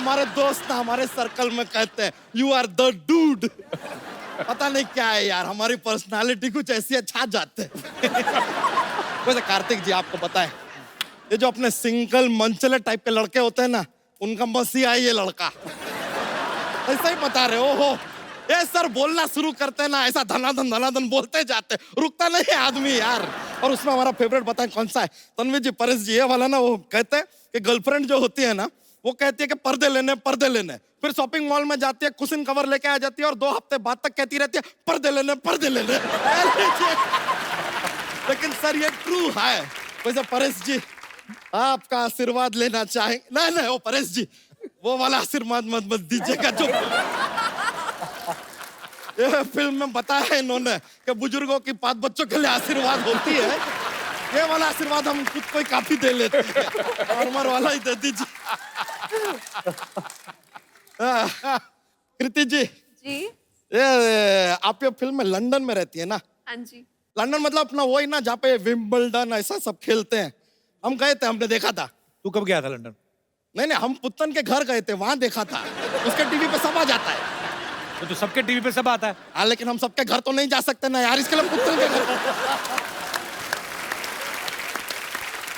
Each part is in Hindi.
हमारे दोस्त ना हमारे सर्कल में कहते हैं यू आर द डूड। पता नहीं क्या है यार, हमारी पर्सनालिटी कुछ ऐसी है, छा जाते हैं। वैसे कार्तिक जी आपको पता है, ये जो अपने सिंगल मंचले टाइप के लड़के होते हैं ना, उनका मसीहा है ये लड़का। ऐसा ही बता रहे हो। ये सर बोलना शुरू करते हैं ना, ऐसा धनाधन बोलते जाते, रुकता नहीं है आदमी यार। और उसमें हमारा फेवरेट बताएं कौन सा है? तन्वी जी, परेश जी, ये वाला ना, वो कहते हैं कि गर्लफ्रेंड जो होती है ना, वो कहती है कि पर्दे लेने, फिर शॉपिंग मॉल में जाती है, कुशन कवर लेके आ जाती है और 2 हफ्ते बाद तक कहती रहती है पर्दे लेने। लेकिन सर ये ट्रू है। वैसे परेश जी आपका आशीर्वाद लेना चाहेंगे? नहीं वो परेश जी, वो वाला आशीर्वाद मत दीजिएगा जो ये फिल्म में बताया इन्होंने कि बुजुर्गों की 5 बच्चों के लिए आशीर्वाद होती है। ये वाला आशीर्वाद हम खुद को ही काफी दे लेते हैं, नॉर्मल वाला ही दे दीजिए। कृति जी ये आप ये फिल्म में लंदन में रहती है ना? हाँ जी। लंदन मतलब अपना वही ना जहाँ पे विंबलडन ऐसा सब खेलते हैं। हम गए थे, हमने देखा था। तू कब गया था लंदन? नहीं हम पुत्तन के घर गए थे, वहां देखा था। उसके टीवी पे सब आ जाता है। तो सबके टीवी पे सब आता है। हाँ लेकिन हम सबके घर तो नहीं जा सकते ना यार, इसके लिए पुत्तन के घर।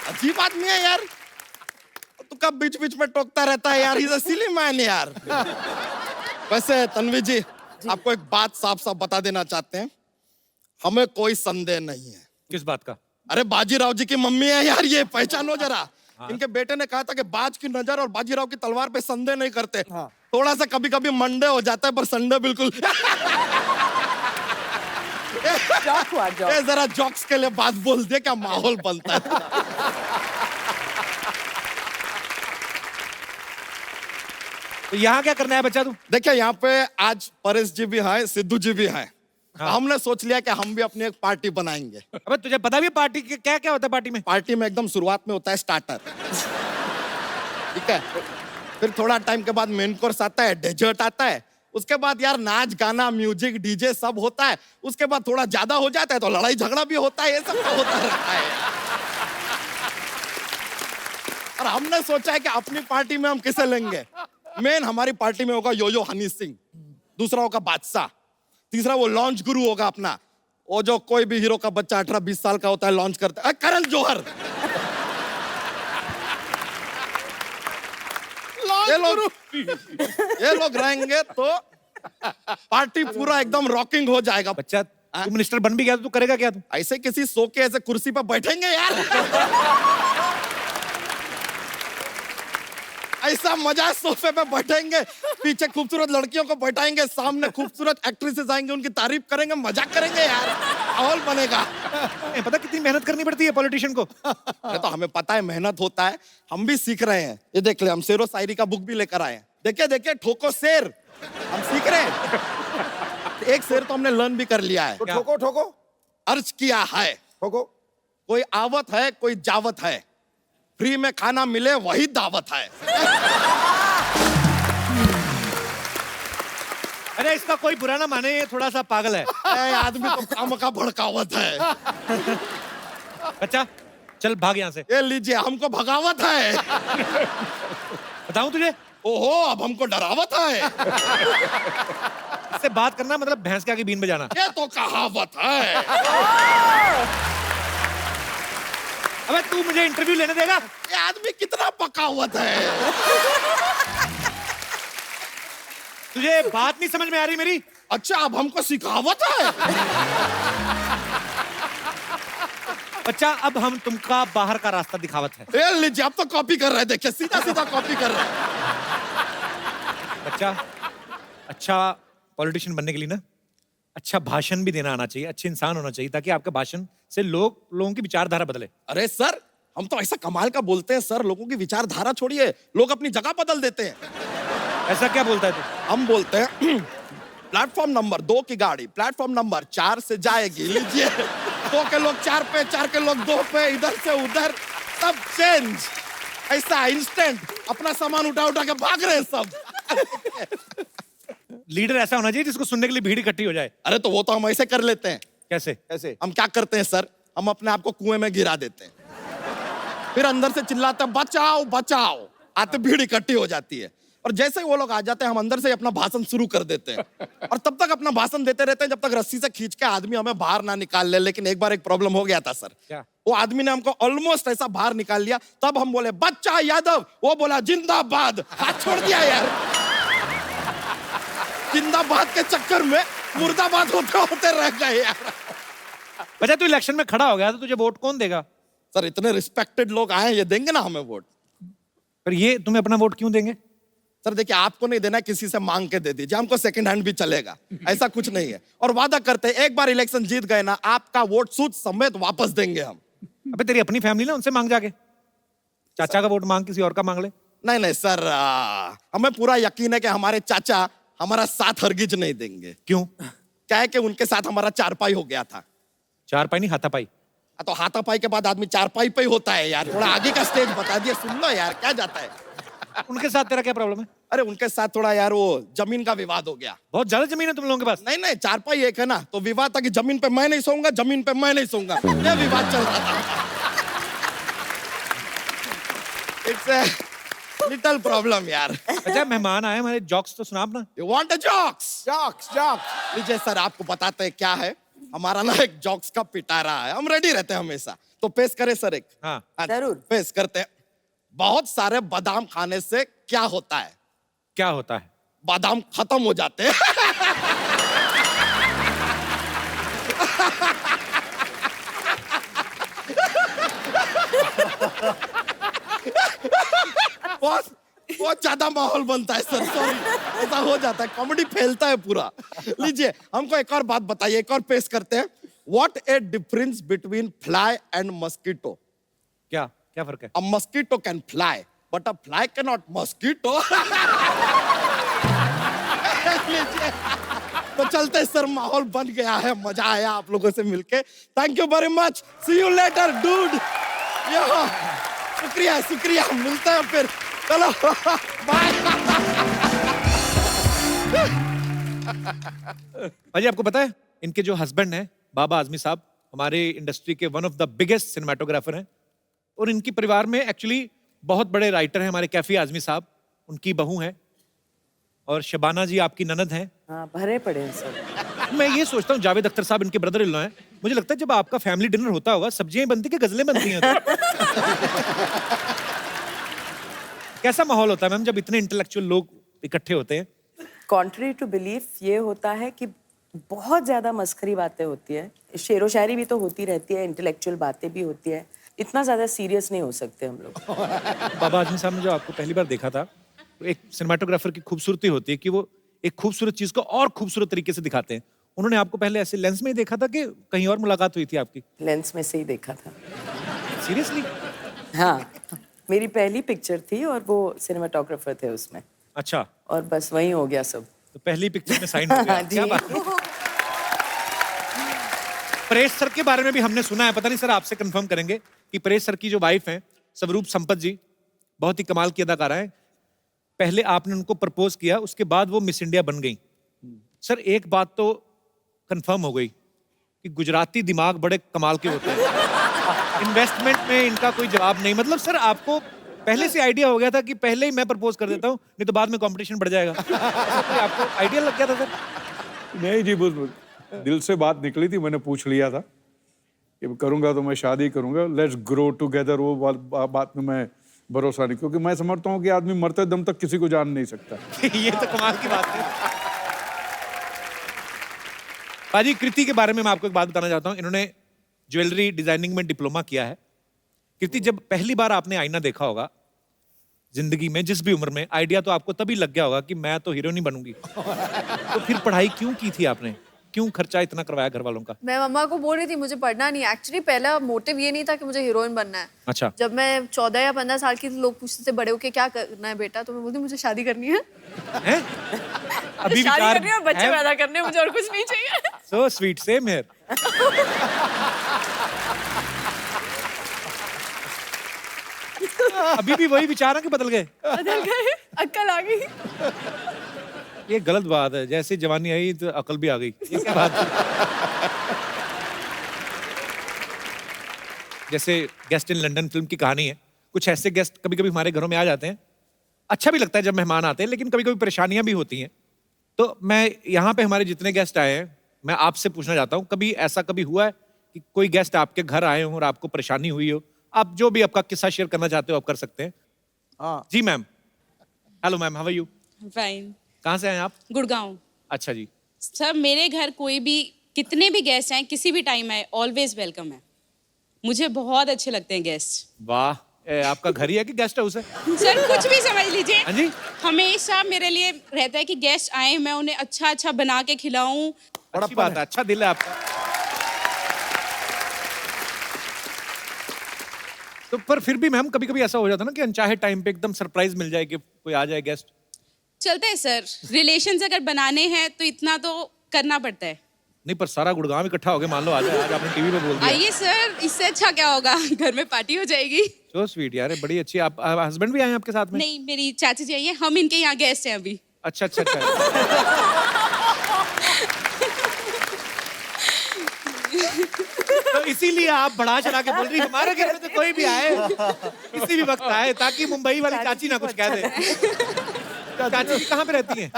अजीब आदमी है यार, तू कब बीच में टोकता रहता है यार, इज अ सिली मैन यार। वैसे तन्वी जी, आपको एक बात साफ बता देना चाहते हैं, हमें कोई संदेह नहीं है। किस बात का? अरे बाजीराव जी की मम्मी है यार, ये पहचानो जरा। हाँ। इनके बेटे ने कहा था कि बाज की नजर और बाजीराव की तलवार पे संदेह नहीं करते। हाँ। थोड़ा सा कभी मंडे हो जाता है पर संडे बिल्कुल। ये जरा जोक्स के लिए बात बोल दे, क्या माहौल बनता है। तो यहाँ क्या करना है बच्चा तू? देखिए यहाँ पे आज परेश जी भी हैं, सिद्धू जी भी हैं। हाँ। हमने सोच लिया कि हम भी अपनी एक पार्टी बनाएंगे। अबे तुझे पता भी पार्टी के क्या क्या होता है पार्टी में? पार्टी में एकदम शुरुआत में होता है स्टार्टर, ठीक है, फिर थोड़ा टाइम के बाद मेन कोर्स आता है, डेजर्ट आता है, उसके बाद यार नाच गाना म्यूजिक डीजे सब होता है, उसके बाद थोड़ा ज्यादा हो जाता है तो लड़ाई झगड़ा भी होता है, ये सब तो होता रहता है। और हमने सोचा है कि अपनी पार्टी में हम किसे लेंगे। मेन हमारी पार्टी में होगा यो हनी सिंह, दूसरा होगा बादशाह, तीसरा वो लॉन्च गुरु होगा अपना, वो जो कोई भी हीरो का बच्चा 18-20 साल का होता है लॉन्च करता है, करण जौहर। ये लोग रहेंगे तो पार्टी पूरा एकदम रॉकिंग हो जाएगा। बच्चा तू मिनिस्टर बन भी गया तो तू करेगा क्या? तू ऐसे किसी सो के ऐसे कुर्सी पर बैठेंगे यार? ऐसा मजा, सोफे पे बैठेंगे, पीछे खूबसूरत लड़कियों को बैठाएंगे, सामने खूबसूरत एक्ट्रेसेस आएंगे, उनकी तारीफ करेंगे, मजाक करेंगे यार, माहौल बनेगा। पता कितनी मेहनत करनी पड़ती है पॉलिटिशियन को? ये तो हमें पता है, मेहनत होता है, हम भी सीख रहे हैं। ये देख ले, हम शेरो शायरी का बुक भी लेकर आए हैं। देखिए ठोको शेर, हम सीख रहे हैं। एक शेर तो हमने लर्न भी कर लिया है। तो ठोको अर्ज किया है, ठोको। कोई आवत है कोई जावत है, फ्री में खाना मिले वही दावत है। अरे इसका कोई बुरा ना माने, ये थोड़ा सा पागल है। आदमी तो काम का भड़कावत है। बच्चा चल भाग यहाँ से। ये लीजिए, हमको भगावत है। बताऊं तुझे? ओहो, अब हमको डरावत है। इससे बात करना मतलब भैंस के आगे बीन बजाना। ये तो कहावत है। अबे तू मुझे इंटरव्यू लेने देगा? ये आदमी कितना पकावत है। तुझे बात नहीं समझ में आ रही मेरी? अच्छा, अब हमको सिखावत है। बच्चा अब हम तुमका बाहर का रास्ता दिखावत है। ये लीजिए, अब तो कॉपी कर रहे हैं, देखिए सीधा कॉपी कर रहे हैं। बच्चा अच्छा पॉलिटिशियन बनने के लिए ना अच्छा भाषण भी देना आना चाहिए, अच्छे इंसान होना चाहिए, ताकि आपके भाषण से लोगों की विचारधारा बदले। अरे सर, हम तो ऐसा कमाल का बोलते हैं सर, लोगों की विचारधारा छोड़िए, लोग अपनी जगह बदल देते हैं। ऐसा क्या बोलता है तू? हम बोलते हैं प्लेटफॉर्म नंबर 2 की गाड़ी प्लेटफॉर्म नंबर 4 से जाएगी, लीजिए 2 के लोग 4 पे, 4 के लोग 2 पे, इधर से उधर सब चेंज, ऐसा इंस्टेंट, अपना सामान उठा के भाग रहे हैं सब। लीडर ऐसा होना चाहिए जिसको सुनने के लिए भीड़ इकट्ठी हो जाए। अरे तो वो तो हम ऐसे कर लेते हैं। कैसे? हम क्या करते हैं सर, हम अपने आप को कुएं में गिरा देते हैं, फिर अंदर से चिल्लाते हैं बचाओ बचाओ, आते भीड़ इकट्ठी हो जाती है, और जैसे ही वो लोग आ जाते हैं हम अंदर से ही अपना भाषण शुरू कर देते हैं और तब तक अपना भाषण देते रहते हैं जब तक रस्सी से खींच के आदमी हमें बाहर ना निकाल ले। लेकिन एक बार एक प्रॉब्लम हो गया था सर। क्या? वो आदमी ने हमको ऑलमोस्ट ऐसा बाहर निकाल लिया, तब हम बोले बच्चा यादव, वो बोला जिंदाबाद, हाथ छोड़ दिया यार। जिंदाबाद के चक्कर में मुर्दाबाद होते होते रह गए यार। बच्चा तू इलेक्शन में खड़ा हो गया तो तुझे वोट कौन देगा? सर इतने रिस्पेक्टेड लोग आए, ये देंगे ना हमें वोट। पर ये तुम्हें अपना वोट क्यों देंगे? सर देखिए, आपको नहीं देना, किसी से मांग के दे दीजिए, हमको सेकंड हैंड भी चलेगा, ऐसा कुछ नहीं है। और वादा करते हैं एक बार इलेक्शन जीत गए ना, आपका वोट सूद समेत वापस देंगे हम। अबे तेरी अपनी फैमिली ना, उनसे मांग जाके। चाचा का वोट मांग, किसी और का मांग ले। नहीं नहीं सर, हमें पूरा यकीन है कि हमारे चाचा हमारा साथ हरगिज नहीं देंगे। क्यों? क्या है कि उनके साथ हमारा चारपाई हो गया था। चारपाई नहीं, हाथापाई। तो हाथापाई के बाद आदमी चारपाई पे ही होता है यार। थोड़ा आगे का स्टेज बता दिए, सुन लो यार, क्या जाता है। उनके साथ तेरा क्या प्रॉब्लम है? अरे उनके साथ थोड़ा यार वो जमीन का विवाद हो गया। बहुत ज्यादा जमीन है तुम लोगों के पास? नहीं नहीं, चारपाई एक है ना, तो विवाद था कि जमीन पे मैं नहीं सोऊंगा, जमीन पे मैं नहीं सोऊंगा, ये विवाद चल रहा था। इट्स लिटिल प्रॉब्लम यार। अच्छा मेहमान आए हमारे, जोक्स तो सुना अपना। You want a jokes? Jokes लीजिए सर, आपको बताते हैं क्या है। हमारा ना एक जोक्स का पिटारा है, हम रेडी रहते हैं हमेशा। तो पेश करें सर एक? हाँ जरूर। पेश करते हैं। बहुत सारे बादाम खाने से क्या होता है? क्या होता है? बादाम खत्म हो जाते हैं। बहुत बहुत ज्यादा माहौल बनता है सर, सॉरी, ऐसा हो जाता है, कॉमेडी फैलता है पूरा। लीजिए हमको एक और बात बताइए, एक और पेश करते हैं। What A difference between fly and mosquito? क्या क्या फर्क है? A mosquito can fly, but a fly cannot mosquito. लीजिए, तो चलते सर, माहौल बन गया है, मजा आया आप लोगों से मिलके। Thank you very much, see you later dude. शुक्रिया शुक्रिया, मिलते हैं फिर, चलो बाय। भाजी आपको पता है इनके जो हस्बैंड हैं बाबा आजमी साहब, हमारे इंडस्ट्री के one of the biggest cinematographer हैं, और इनकी परिवार में एक्चुअली बहुत बड़े राइटर हैं हमारे कैफी आजमी साहब, उनकी बहू हैं, और शबाना जी आपकी ननद हैं। हाँ, भरे पड़े हैं सब। मैं ये सोचता हूँ जावेद अख्तर साहब इनके ब्रदर इन लॉ हैं, मुझे लगता है जब आपका फैमिली डिनर होता होगा सब्जियां बनती कि गजलें बनती हैं? कैसा माहौल होता है मैम जब इतने इंटेलेक्चुअल लोग इकट्ठे होते हैं? कॉन्ट्री टू बिलीफ ये होता है कि बहुत ज्यादा मस्खरी बातें होती है, शेरो शायरी भी तो होती रहती है, इंटेलेक्चुअल बातें भी होती है, इतना ज्यादा सीरियस नहीं हो सकते हम लोग। बाबा आजमी साहब ने जो आपको पहली बार देखा था, एक सिनेमाटोग्राफर की खूबसूरती होती है कि वो एक खूबसूरत चीज को और खूबसूरत तरीके से दिखाते हैं। उन्होंने आपको पहले ऐसे लेंस में ही देखा था कि कहीं और मुलाकात हुई थी आपकी? लेंस में से ही देखा था। सीरियसली? हाँ, मेरी पहली पिक्चर थी और वो सिनेमाटोग्राफर थे उसमें। अच्छा, और बस वही हो गया सब। तो पहली पिक्चर में साइन हो गया। जी। क्या बात है। परेश सर के बारे में भी हमने सुना है, पता नहीं सर आपसे कंफर्म करेंगे कि परेश सर की जो वाइफ हैं स्वरूप संपत जी, बहुत ही कमाल की अदाकारा है। पहले आपने उनको प्रपोज किया, उसके बाद वो मिस इंडिया बन गई। सर एक बात तो कंफर्म हो गई कि गुजराती दिमाग बड़े कमाल के होते हैं। इन्वेस्टमेंट में इनका कोई जवाब नहीं। मतलब सर आपको पहले से आइडिया हो गया था कि पहले ही मैं प्रपोज कर देता हूँ, नहीं तो बाद में कंपटीशन बढ़ जाएगा? तो आपको आइडिया लग गया था सर? नहीं जी, बस दिल से बात निकली थी, मैंने पूछ लिया था कि करूंगा तो मैं शादी करूंगा, लेट्स ग्रो टुगेदर। वो बात में मैं भरोसा नहीं, क्योंकि मैं समझता हूँ कि आदमी मरते दम तक किसी को जान नहीं सकता। ये तो कमाल की बात है। पाजी कृति के बारे में मैं आपको एक बात बताना चाहता हूँ। इन्होंने ज्वेलरी डिजाइनिंग में डिप्लोमा किया है। कृति, जब पहली बार आपने आईना देखा होगा जिंदगी में, जिस भी उम्र में, आइडिया तो आपको तभी लग गया होगा कि मैं तो हीरोइन ही बनूंगी। तो फिर पढ़ाई क्यों की थी आपने? क्यों खर्चा इतना करवाया घर वालों का? मैं मम्मा को बोल रही थी मुझे पढ़ना नहीं। एक्चुअली पहला मोटिव ये नहीं था कि मुझे हीरोइन बनना है। अच्छा। जब मैं 14 या 15 साल की थी, लोग पूछते थे बड़े होके क्या करना है बेटा, तो मैं बोलती मुझे शादी करनी है। हैं? अभी शादी विचार करनी है और बच्चे पैदा करने हैं, मुझे और कुछ नहीं चाहिए। So sweet, same here. अभी भी वही विचार है कि बदल गए? बदल गए, अक्ल आ गई। ये गलत बात है, जैसे जवानी आई तो अकल भी आ गई। ये क्या बात है? जैसे गेस्ट इन लंदन फिल्म की कहानी है, कुछ ऐसे गेस्ट कभी कभी हमारे घरों में आ जाते हैं अच्छा भी लगता है जब मेहमान आते हैं, लेकिन कभी कभी परेशानियां भी होती हैं। तो मैं यहाँ पे हमारे जितने गेस्ट आए हैं, मैं आपसे पूछना चाहता हूँ, कभी ऐसा कभी हुआ है कि कोई गेस्ट आपके घर आए हो और आपको परेशानी हुई हो? आप जो भी आपका किस्सा शेयर करना चाहते हो आप कर सकते हैं। हाँ जी ma'am. Hello ma'am, how are you? Fine. कहाँ से आए आप? गुड़गांव। अच्छा जी। सर मेरे घर कोई भी कितने भी गेस्ट आए किसी भी टाइम आए ऑलवेज वेलकम है। मुझे बहुत अच्छे लगते हैं गेस्ट। वाह, आपका घर ही है कि गेस्ट हाउस है? सर कुछ भी समझ लीजिए। हाँ जी। हमेशा मेरे लिए रहता है कि गेस्ट आए मैं उन्हें अच्छा अच्छा बना के खिलाऊं। अच्छी बात है, अच्छा दिल है आपका। तो पर फिर भी मैम कभी कभी ऐसा हो जाता है ना कि अनचाहे टाइम पे एकदम सरप्राइज मिल जाए कि कोई आ जाए गेस्ट। चलते हैं सर, रिलेशंस अगर बनाने हैं तो इतना तो करना पड़ता है। नहीं पर सारा गुड़गांव इकट्ठा हो गया, मान लो आ जाए, आज आपने टीवी पे बोल दिया। आइए सर, इससे अच्छा क्या होगा, घर में पार्टी हो जाएगी। सो स्वीट यार, बड़ी अच्छी। आप हस्बैंड भी आए हैं आपके साथ में? नहीं, मेरी चाची जी आई है, हम इनके यहाँ गेस्ट हैं अभी। अच्छा अच्छा अच्छा। तो इसीलिए आप बढ़ा चढ़ा के बोल रही हमारे घर में तो कोई भी आए किसी भी वक्त आए, ताकि मुंबई वाली चाची ना कुछ कह दे। चाची जी कहाँ पे रहती हैं?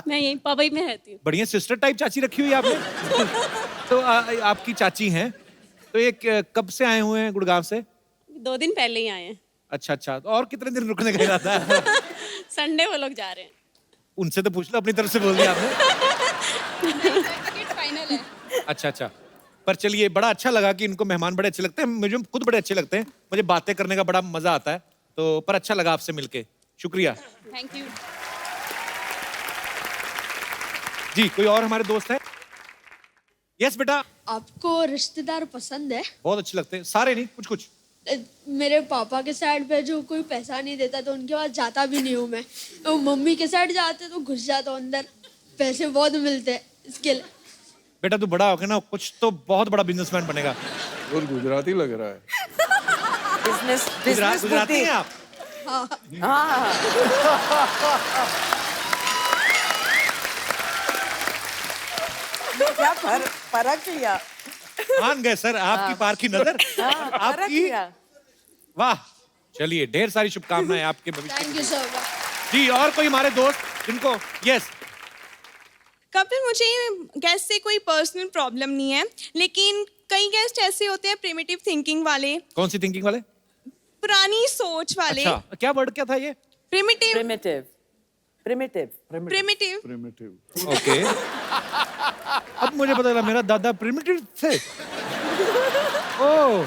मैं यहीं पवई में रहती हूँ। बढ़िया सिस्टर टाइप चाची रखी हुई है आपने। तो आपकी चाची हैं, तो ये कब से आए हुए हैं गुड़गांव से? 2 दिन पहले ही आए हैं। अच्छा अच्छा, तो और कितने दिन रुकने का इरादा है? संडे वो लोग जा रहे हैं। उनसे तो पूछ लो, अपनी तरफ से बोल दिया आपने। टिकट फाइनल है। अच्छा अच्छा, पर चलिए बड़ा अच्छा लगा कि इनको मेहमान बड़े अच्छे लगते हैं, मुझे खुद बड़े अच्छे लगते हैं, मुझे बातें करने का बड़ा मजा आता है। तो पर अच्छा लगा आपसे मिलके, शुक्रिया थैंक यू। जी। कोई और हमारे दोस्त हैं? यस बेटा। आपको रिश्तेदार पसंद है? बहुत अच्छे लगते हैं, सारे नहीं, कुछ कुछ। मेरे पापा के साइड पे जो कोई पैसा नहीं देता तो उनके पास जाता भी नहीं हूँ मैं। तो मम्मी के साइड जाते तो घुस जाता हूँ अंदर, पैसे बहुत मिलते हैं इसके लिए। बेटा तू बड़ा होके ना कुछ तो बहुत बड़ा बिजनेसमैन बनेगा। और गुजराती लग रहा है। बिजनेस बिजनेस गुजराती हैं आप? हाँ। क्या फर्क लिया? मान गए सर आपकी पार की नजर। फर्क आपकी लिया। वाह, चलिए ढेर सारी शुभकामनाएं आपके भविष्य थैंक यू सो मच। जी। और कोई हमारे दोस्त जिनको? यस। कपिल, मुझे गेस्ट से कोई पर्सनल प्रॉब्लम नहीं है, लेकिन कई गेस्ट ऐसे होते हैं प्रिमिटिव थिंकिंग वाले, कौन सी थिंकिंग वाले? पुरानी सोच वाले। अच्छा, क्या वर्ड क्या था ये? Primitive. Primitive primitive primitive. Primitive. Okay. अब मुझे पता चला मेरा दादा प्रिमिटिव थे। ओह।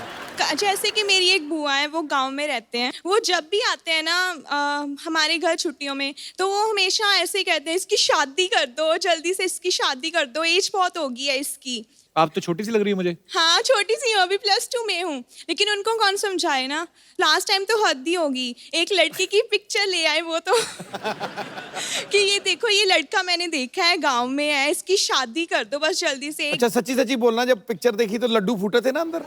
जैसे कि मेरी एक बुआ है, वो गांव में रहते हैं। वो जब भी आते हैं ना हमारे घर छुट्टियों में, तो वो हमेशा ऐसे ही कहते हैं, इसकी शादी कर दो, जल्दी से इसकी शादी कर दो, एज बहुत हो गई है इसकी। आप तो छोटी सी लग रही है मुझे। हाँ छोटी सी हूँ, अभी +2 में हूँ, लेकिन उनको कौन समझाए ना। लास्ट टाइम तो हद ही होगी, एक लड़की की पिक्चर ले आए वो तो कि ये देखो ये लड़का मैंने देखा है, गांव में है, इसकी शादी कर दो बस जल्दी से। अच्छा सच्ची सच्ची बोलना, जब पिक्चर देखी तो लड्डू फूटे थे ना अंदर?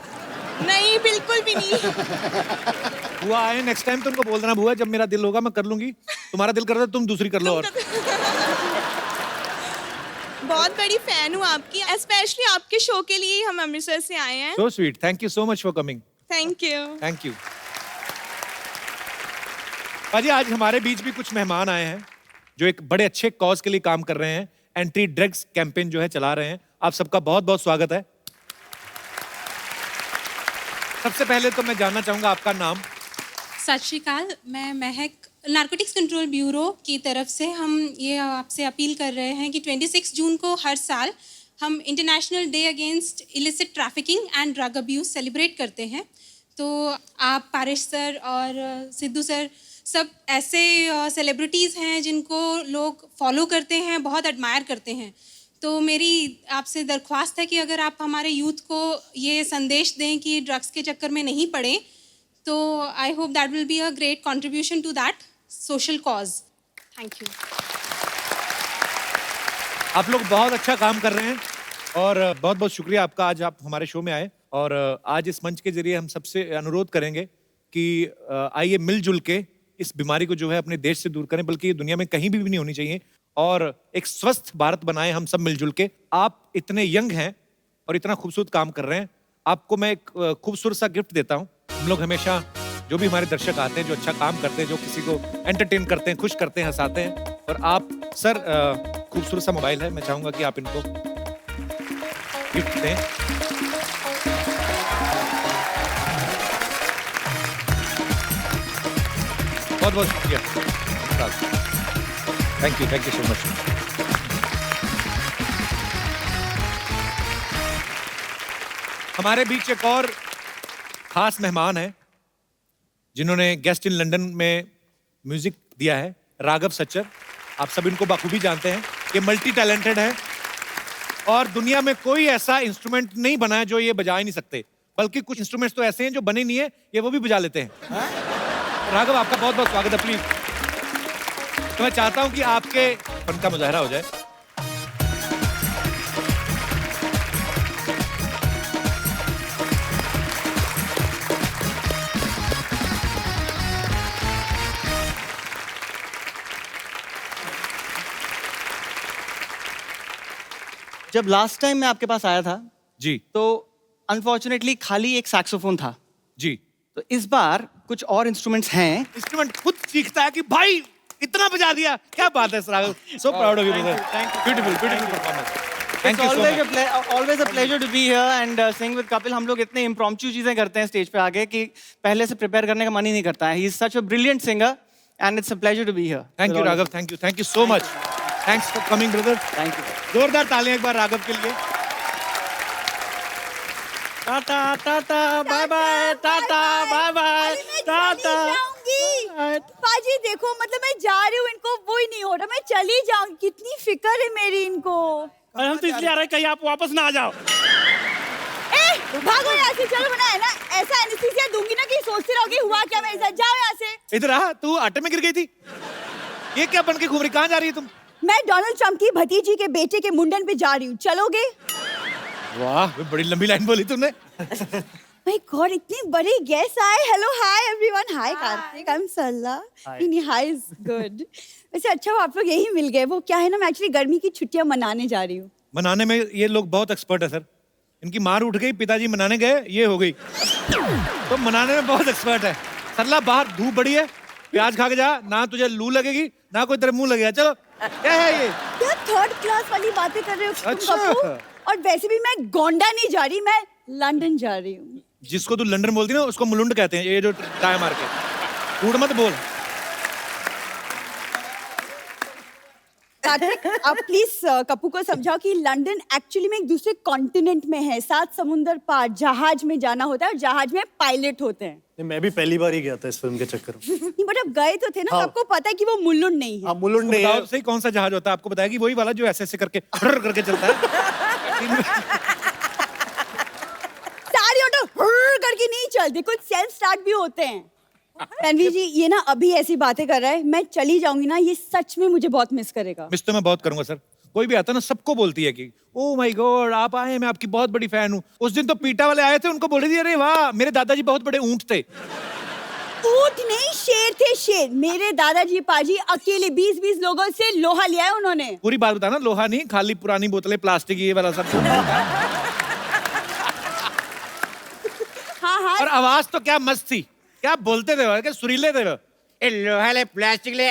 नहीं बिल्कुल भी नहीं। बुआ आए नेक्स्ट टाइम तो उनको बोल देना, बुआ जब मेरा दिल होगा मैं कर लूंगी, तुम्हारा दिल करता है तुम दूसरी कर लो। और बहुत बड़ी फैन हूँ आपकी, स्पेशली आपके शो के लिए हम अमृतसर से आए हैं। So sweet, thank you so much for coming. Thank you. Thank you. पाजी आज हमारे बीच भी कुछ मेहमान आए हैं जो एक बड़े अच्छे कॉज के लिए काम कर रहे हैं, एंटी ड्रग्स कैंपेन जो है चला रहे हैं। आप सबका बहुत बहुत स्वागत है। सबसे पहले तो मैं जानना चाहूंगा आपका नाम। सत श्री अकाल, मैं महक, नारकोटिक्स कंट्रोल ब्यूरो की तरफ से हम ये आपसे अपील कर रहे हैं कि 26 जून को हर साल हम international day against illicit trafficking and drug abuse celebrate करते हैं। तो आप पारिश सर और सिद्धू सर सब ऐसे सेलिब्रिटीज़ हैं जिनको लोग फॉलो करते हैं, बहुत एडमायर करते हैं। तो मेरी आपसे दरख्वास्त है कि अगर आप हमारे यूथ को ये संदेश दें कि ड्रग्स के चक्कर में नहीं पड़े, तो I hope that will be a great contribution to that social cause. Thank you. आप लोग बहुत अच्छा काम कर रहे हैं और बहुत बहुत शुक्रिया आपका, आज आप हमारे शो में आए। और आज इस मंच के जरिए हम सबसे अनुरोध करेंगे कि आइए मिलजुल के इस बीमारी को जो है अपने देश से दूर करें, बल्कि ये दुनिया में कहीं भी नहीं होनी चाहिए, और एक स्वस्थ भारत बनाएं हम सब मिलजुल के। आप इतने यंग हैं और इतना खूबसूरत काम कर रहे हैं, आपको मैं एक खूबसूरत सा गिफ्ट देता हूं। हम लोग हमेशा जो भी हमारे दर्शक आते हैं, जो अच्छा काम करते हैं, जो किसी को एंटरटेन करते हैं, खुश करते हैं, हंसाते हैं। और आप सर, खूबसूरत सा मोबाइल है, मैं चाहूंगा कि आप इनको गिफ्ट दें। बहुत बहुत शुक्रिया, थैंक यू सो मच। हमारे बीच एक और खास मेहमान है जिन्होंने गेस्ट इन लंदन में म्यूजिक दिया है, राघव सच्चर। आप सब इनको बखूबी जानते हैं, ये मल्टी टैलेंटेड है और दुनिया में कोई ऐसा इंस्ट्रूमेंट नहीं बना है जो ये बजा ही नहीं सकते, बल्कि कुछ इंस्ट्रूमेंट्स तो ऐसे हैं जो बने नहीं है, ये वो भी बजा लेते हैं। राघव, आपका बहुत बहुत स्वागत है। प्लीज, तो मैं चाहता हूं कि आपके फन का मुजाहरा हो जाए। जब लास्ट टाइम मैं आपके पास आया था जी, तो अनफॉर्चुनेटली खाली एक सैक्सोफोन था जी। तो इस बार कुछ और इंस्ट्रूमेंट्स हैं। इंस्ट्रूमेंट खुद सीखता है कि भाई इतना बजा दिया, क्या बात है Raghav. So proud of you brother, beautiful performance. Thank you so much. Always a pleasure to be here and sing with Kapil. हम लोग इतने इम्प्रॉम्प्चू चीजें करते हैं स्टेज पे आगे कि पहले से प्रिपेयर करने का मन ही नहीं करता है। He is such a brilliant singer and it's a pleasure to be here. Thank you Raghav, thank you so much. Thanks for coming brother. Thank you. जोरदार तालियां एक बार राघव के लिए। Tata tata bye bye, tata bye bye, tata. पाजी देखो, मतलब मैं जा रही हूँ, इनको वो ही नहीं हो रहा, मैं चली जाऊँ। कितनी फिक्र है मेरी इनको। और हम तो इसलिए आ रहे हैं कहीं आप वापस ना आ जाओ। भागो यहाँ से, चलो। बना है ना, ऐसा एनेस्थीसिया दूंगी ना कि सोचते रहोगे हुआ क्या मेरे साथ। जाओ यहाँ से। इधर आ, तू आटे में गिर गई थी। ये क्या बन के घूम रही, कहाँ जा रही है तुम? मैं डोनाल्ड ट्रम्प की भतीजी के बेटे के मुंडन पे जा रही हूँ, चलोगे? वाह, बड़ी लंबी लाइन बोली तुमने। माय गॉड, इतने बड़े गेस्ट आए। Hello, hi everyone. Hi Kartik, I am सल्ला। नहीं, हाय इज गुड। वैसे अच्छा हुआ आप लोग यही मिल गए। वो क्या है ना, मैं एक्चुअली गर्मी की छुट्टियां मनाने जा रही हूँ। मनाने में ये लोग बहुत एक्सपर्ट है सर। इनकी मार उठ गई, पिताजी मनाने गए, ये हो गई। तो मनाने में बहुत एक्सपर्ट है। सरला, बाहर धूप बड़ी है, प्याज खा के जा, ना तुझे लू लगेगी ना कोई तेरे मुंह लगेगा। चलो, क्या है ये? क्या थर्ड क्लास वाली बातें कर रहे हो तुम अच्छा। कपूर? और वैसे भी मैं गोंडा नहीं जा रही, मैं लंदन जा रही हूँ। जिसको तू लंदन बोलती ना, उसको मुलुंड कहते हैं, ये जो टाई मार के। कूड़ मत बोल। कार्तिक, आप प्लीज कप्पू को समझाओ कि लंदन एक्चुअली में एक दूसरे कॉन्टिनेंट में है। 7 समुंदर पार जहाज में जाना होता है और जहाज में पायलट होते हैं। मैं भी पहली बार ही गया था इस फिल्म के चक्कर में। नहीं, बट अब गए तो थे ना, तो आपको पता है कि वो मुलुंड नहीं है। मुलुंड नहीं है। सही, कौन सा जहाज होता है? आपको बताएगी वही वाला जो ऐसे करके करके चलता है। सारी ऑटो करके नहीं चलती, कुछ सेल्फ स्टार्ट भी होते हैं। रणवीर जी, ये ना अभी ऐसी बातें कर रहा है, मैं चली जाऊंगी ना, ये सच में मुझे बहुत मिस करेगा। मिस तो मैं बहुत करूंगा सर। कोई भी आता ना, सबको बोलती है कि ओ माय गॉड आप आए, मैं आपकी बहुत बड़ी फैन हूँ। उस दिन तो पीटा वाले आए थे, उनको बोल रही थी अरे वाह मेरे दादाजी बहुत बड़े ऊंट थे। ऊंट नहीं, शेर थे, शेर। मेरे दादाजी पाजी अकेले 20-20 लोगों से लोहा लिया है उन्होंने। पूरी बात बताना, लोहा नहीं, खाली पुरानी बोतलें, प्लास्टिक, ये वाला सब। हाँ। और आवाज तो क्या मस्त थी, क्या बोलते थे, क्या सुरीले थे। ए लोहा ले, प्लास्टिक ले।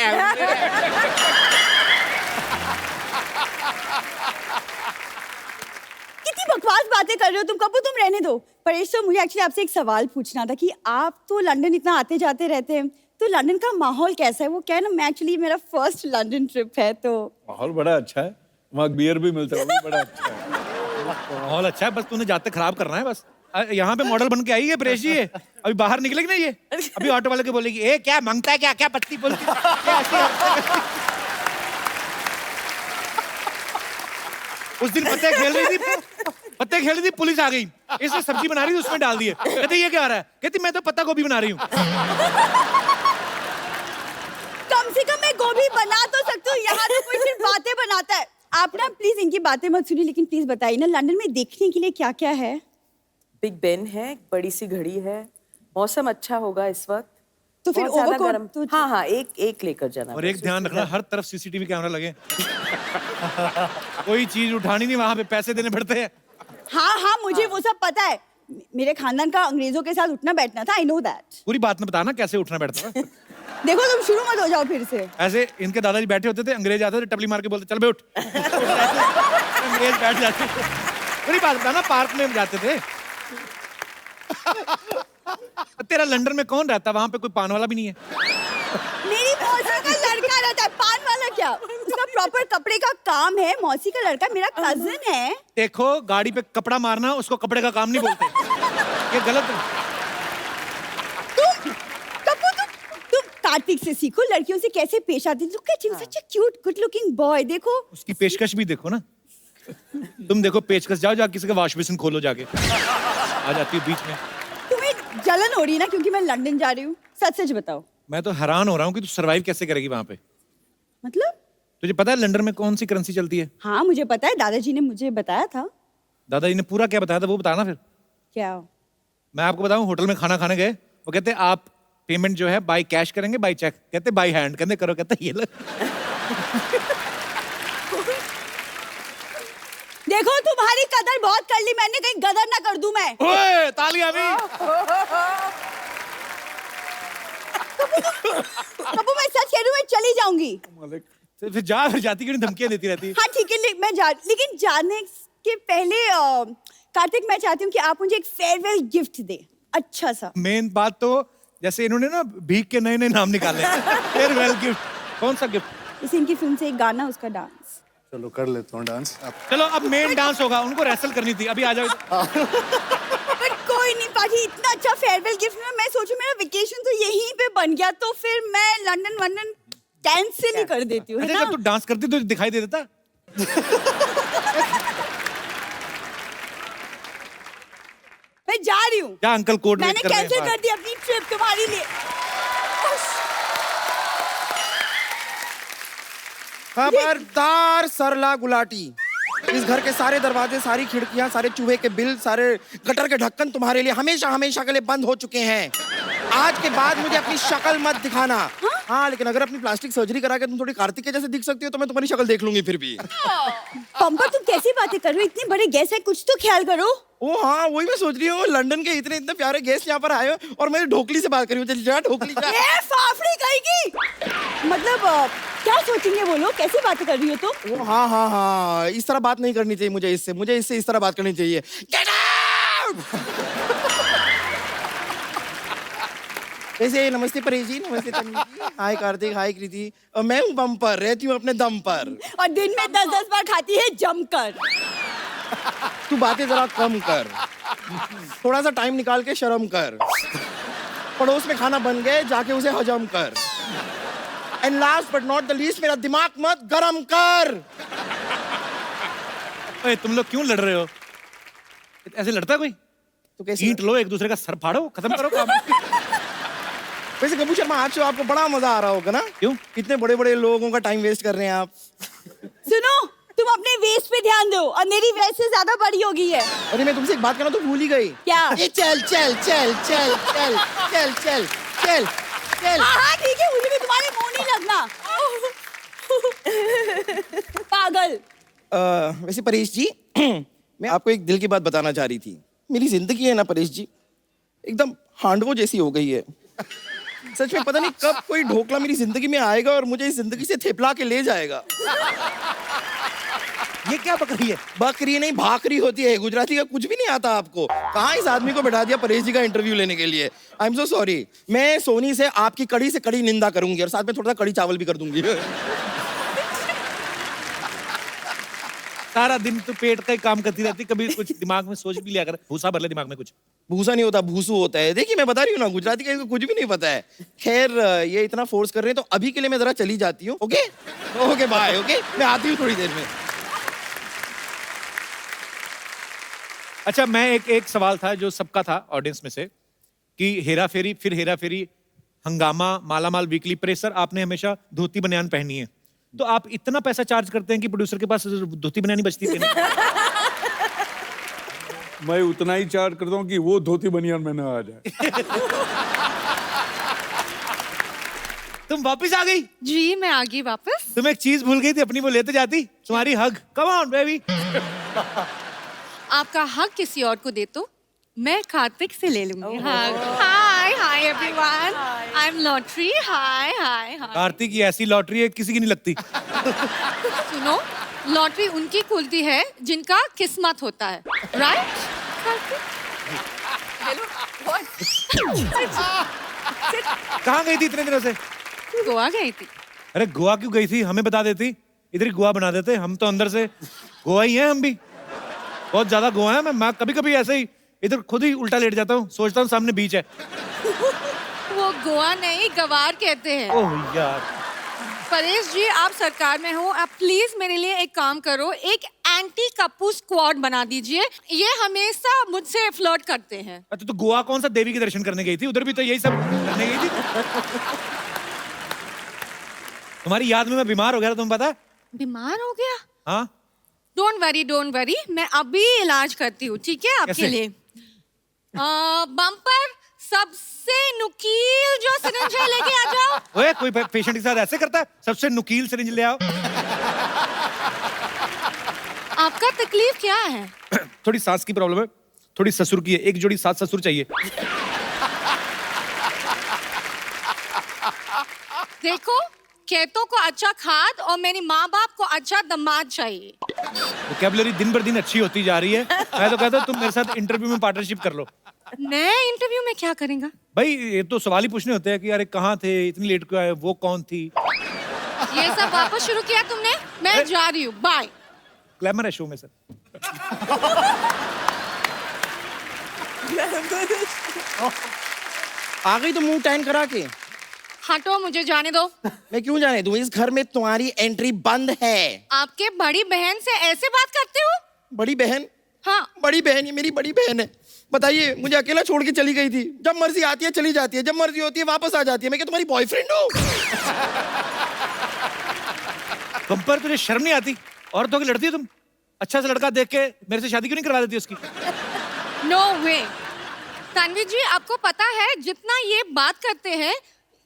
कितनी बकवास बातें कर रहे हो तुम कपूर, तुम रहने दो। परेश, तो मुझे एक्चुअली आपसे एक सवाल पूछना था कि आप तो लंदन इतना आते जाते रहते हैं, तो लंदन का माहौल कैसा है? वो क्या है ना, मैं एक्चुअली मेरा फर्स्ट लंदन ट्रिप है, तो माहौल बड़ा अच्छा है, वहाँ बियर भी मिलता है, वो भी बड़ा अच्छा है। माहौल अच्छा है, बस तूने जाते खराब करना है बस। यहाँ पे मॉडल बन के आई है परेश जी, ये अभी बाहर निकलेगी ना, ये अभी ऑटो वाले को बोलेगी ए क्या मांगता है, क्या क्या पत्ती बोलती है। उस दिन पत्ते खेल रही थी, पुलिस आ गई, इसने सब्जी बना रही थी, उसमें डाल दिए। कहते ये क्या हो रहा है? कहती मैं तो पत्ता गोभी बना रही हूँ। कम से कम मैं गोभी बना तो सकती हूँ, यहाँ तो कोई सिर्फ बातें बनाता है। आप ना प्लीज इनकी बातें मत सुनिए, लेकिन प्लीज बताइए ना लंदन में देखने के लिए क्या क्या है? बिग बेन है, एक बड़ी सी घड़ी है, मौसम अच्छा होगा इस वक्त, तो फिर बहुत ज्यादा ओवरकोट गर्म। तो हाँ, एक लेकर जाना। और एक ध्यान रखना, हर तरफ सीसीटीवी कैमरा लगे। कोई चीज उठानी नहीं, वहां पे पैसे देने पड़ते हैं। हाँ, मुझे वो सब पता है, मेरे खानदान का अंग्रेजों के साथ उठना बैठना था, आई नो दैट। पूरी बात में बताना कैसे उठना बैठता था। देखो तुम शुरू मत हो जाओ फिर से। ऐसे इनके दादाजी बैठे होते थे, अंग्रेज आते थे, टपली मार के बोलते चल बे उठ। अंग्रेज बैठ जाते थे। पूरी बात बताना, पार्क में जाते थे। तेरा लंदन में कौन रहता? वहां पे कोई पान वाला भी नहीं है। मेरी मौसी का लड़का रहता है, पान वाला क्या? उसका प्रॉपर कपड़े का काम है। मौसी का लड़का मेरा कजिन है। देखो, गाड़ी पे कपड़ा मारना उसको कपड़े का काम नहीं बोलते। ये गलत है। तुम कार्तिक से सीखो लड़कियों से कैसे पेश आती। Look at him, such a cute good looking boy. देखो उसकी पेशकश भी देखो ना। तुम देखो पेशकश, जाओ किसी का वॉश बेसिन खोलो जाके। आ जाती है बीच में। तुम्हें जलन हो रही है ना क्योंकि मैं लंदन जा रही हूँ? सच सच बताओ। मैं तो हैरान हो रहा हूँ कि तू सरवाइव कैसे करेगी वहां पे। मतलब? तुझे पता है लंदन में कौन सी करेंसी चलती है? हाँ मुझे पता है, दादाजी ने मुझे बताया था। दादाजी ने पूरा क्या बताया था वो बताना फिर। क्या? मैं आपको बताऊं, होटल में खाना खाने गए, वो कहते आप पेमेंट जो है बाय कैश करेंगे बाय चेक? कहते बाय हैंड। कहते करो, कहते ये लो। देखो तुम्हारी कदर बहुत कर ली मैंने, कहीं गदर ना कर दूं मैं। ओए तालियां भी। कबू मैं सच कह रही हूँ, मैं चली जाऊंगी। फिर जाती क्यों नहीं, धमकियां देती रहती। हाँ ठीक है, लेकिन जाने के पहले कार्तिक मैं चाहती हूँ कि आप मुझे एक फेयरवेल गिफ्ट दे, अच्छा सा। मेन बात तो जैसे इन्होंने ना भीख के नए नए नाम निकाले। फेयरवेल गिफ्ट, कौन सा गिफ्ट? जैसे इनकी फिल्म से एक गाना, उसका डांस। चलो कर लेता हूँ डांस। चलो अब मेन डांस होगा, उनको रेसल करनी थी। अभी आ जाओ। बट कोई नहीं पाजी, इतना अच्छा फेयरवेल गिफ्ट में मैं सोचूं मेरा वेकेशन तो यहीं पे बन गया, तो फिर मैं लंदन कैंसिल ही कर देती हूँ, है ना? जब तू डांस करती तो दिखाई दे देता। मैं जा रही हूँ। क्या अंकल कोड मैंने कैंसिल कर दी अपनी ट्रिप तुम्हारे लिए। खबरदार सरला गुलाटी, इस घर के सारे दरवाजे, सारी खिड़कियां, सारे चूहे के बिल, सारे गटर के ढक्कन तुम्हारे लिए हमेशा हमेशा के लिए बंद हो चुके हैं। आज के बाद मुझे अपनी शक्ल मत दिखाना। हाँ लेकिन अगर अपनी प्लास्टिक सर्जरी करा के तुम थोड़ी कार्तिक के जैसे दिख सकती हो तो मैं तुम्हारी शक्ल देख लूंगी फिर भी। पंपा तुम कैसी बातें कर रहे हो, इतनी बड़ी गैस है, कुछ तो ख्याल करो। ओ हाँ वही मैं सोच रही हूँ, लंदन के इतने इतने प्यारे गेस्ट यहाँ पर आए हो और मैं ढोकली से बात कर रही हूँ। जा ढोकली जा। ए फाफड़ी कहेगी। मतलब क्या सोचेंगे वो लोग, कैसी बातें कर रही हो तुम? ओ हाँ हाँ हाँ, इस तरह बात नहीं करनी चाहिए मुझे इससे इस तरह बात करनी चाहिए। Get out! वैसे नमस्ते परेश जी, नमस्ते तन्वी जी, हाय कार्तिक, हाय कृति। मैं हूँ बम्पर, रहती हूँ अपने दम पर और दिन में 10-10 बार खाती है जमकर। तू बातें जरा कम कर, थोड़ा सा टाइम निकाल के शर्म कर। पड़ोस में खाना बन गए, जाके उसे हजम कर। And last but not the least, मेरा दिमाग मत गरम कर। ओए तुम लोग क्यों लड़ रहे हो? ऐसे लड़ता कोई? तो कैसे ईंट लो, एक दूसरे का सर फाड़ो, खत्म करो काम। वैसे गब्बू शर्मा आज आपको बड़ा मजा आ रहा होगा ना? क्यों? इतने बड़े बड़े लोगों का टाइम वेस्ट कर रहे हैं आप। सुनो, तुम अपने वेस्ट पे ध्यान दो और मेरी वेस्ट से ज्यादा बड़ी हो गई है। अरे मैं तुमसे एक बात करना तो भूल ही गई। क्या? ये चल चल चल चल चल चल चल चल चल। हाँ ठीक है, मुझे भी तुम्हारे मुंह नहीं लगना। पागल। वैसे परेश जी, मैं आपको एक दिल की बात बताना चाह रही थी। मेरी जिंदगी है ना परेश जी, एकदम हांडवो जैसी हो गई है। सच में पता नहीं कब कोई ढोकला मेरी जिंदगी में आएगा और मुझे इस जिंदगी से थेपला के ले जाएगा। ये क्या बकरी है? बकरी नहीं, भाकरी होती है। गुजराती का कुछ भी नहीं आता आपको? कहाँ इस आदमी को बैठा दिया परेश जी का इंटरव्यू लेने के लिए। I am so sorry. मैं सोनी से आपकी कड़ी से कड़ी निंदा करूंगी और साथ में थोड़ा सा कड़ी चावल भी कर दूंगी। सारा दिन तो पेट का ही काम करती रहती, कभी कुछ दिमाग में सोच भी लिया कर। भूसा भर ले दिमाग में कुछ। भूसा नहीं होता, भूसू होता है। देखिए मैं बता रही हूँ ना, गुजराती का इनको कुछ भी नहीं पता है। खैर ये इतना फोर्स कर रहे हैं तो अभी के लिए मैं जरा चली जाती हूँ। Okay okay bye. ओके मैं आती हूँ थोड़ी देर में। अच्छा, मैं एक सवाल था जो सबका था ऑडियंस में से, कि हेरा फेरी, फिर हेरा फेरी, हंगामा, मालामाल वीकली, प्रेशर, आपने हमेशा धोती बनियान पहनी है। तो आप इतना पैसा चार्ज करते हैं कि प्रोड्यूसर के पास धोती बनियान नहीं बचती? मैं उतना ही चार्ज करता हूँ कि वो धोती बनियान में ना आ जाए। तुम वापस आ गई? जी मैं आ गई वापस। तुम एक चीज भूल गई थी अपनी, वो लेते जाती, तुम्हारी हग। Come on baby. आपका हक किसी और को दे तो मैं कार्तिक से ले लूंगी। हाँ, hi hi everyone, I am lottery. Hi hi hi. Kartik की ऐसी लॉटरी है किसी की नहीं लगती। सुनो, लॉटरी उनकी खुलती है जिनका किस्मत होता है, राइट? कहाँ गई थी इतने दिनों से? गोवा गई थी। अरे गोवा क्यों गई थी, हमें बता देती, इधर ही गोवा बना देते। हम तो अंदर से गोवा ही हैं, हम भी बहुत ज्यादा गोवा है। मैं कभी कभी ऐसे ही इधर खुद ही उल्टा लेट जाता हूँ, सोचता हूँ सामने बीच है। वो गोवा नहीं, गवार कहते हैं। ओह यार। परेश जी, आप सरकार में हो, आप प्लीज मेरे लिए एक काम करो, एक एंटी कप्पू स्क्वाड बना दीजिए। ये हमेशा मुझसे फ्लर्ट करते हैं। अच्छा, तो गोवा कौन सा देवी के दर्शन करने गई थी? उधर भी तो यही सब करने गई थी। तुम्हारी याद में मैं बीमार हो गया था, तुम्हें पता है? बीमार हो गया? हाँ। डोंट वरी, मैं अभी इलाज करती हूँ, ठीक है? आपके लिए बम्पर सबसे नुकील जो सिरिंज है लेके आ जाओ। ओए, कोई पेशेंट के साथ ऐसे करता है? सबसे नुकील सिरिंज ले आओ। आपका तकलीफ क्या है? थोड़ी सांस की प्रॉब्लम है, थोड़ी ससुर की है, एक जोड़ी सात ससुर चाहिए। देखो, खेतों को अच्छा खाद और मेरी माँ बाप को अच्छा दामाद चाहिए। वोकैबुलरी दिन भर दिन अच्छी होती जा रही है। मैं तो कहता हूँ तुम मेरे साथ इंटरव्यू में पार्टनरशिप कर लो। मैं इंटरव्यू में क्या करेंगा? भाई ये तो सवाल ही पूछने होते हैं कि अरे कहाँ थे, इतनी लेट क्यों आए, वो कौन थी? ये सब वापस शुरू किया तुमने? मैं जा रही हूँ, बाय। ग्लैमर है शो में सर। आ गई तो मुंह टैन करा के। हटो, मुझे जाने दो। मैं क्यों जाने दूं? इस घर में तुम्हारी एंट्री बंद है। आपके बड़ी बहन से ऐसे बात करते हो? बड़ी बहन? हाँ। बड़ी बहन, ये मेरी बड़ी बहन है। बताइए, मुझे अकेला छोड़ के चली गई थी। जब मर्जी आती है चली जाती है, जब मर्जी होती है वापस आ जाती है। मैं क्या तुम्हारी बॉयफ्रेंड हूँ? बम्पर, तुझे शर्म नहीं आती? औरतों की लड़ती है तुम? अच्छा सा लड़का देख के मेरे से शादी क्यों नहीं करवा देती उसकी? नो वे। तन्वी जी, आपको पता है जितना ये बात करते हैं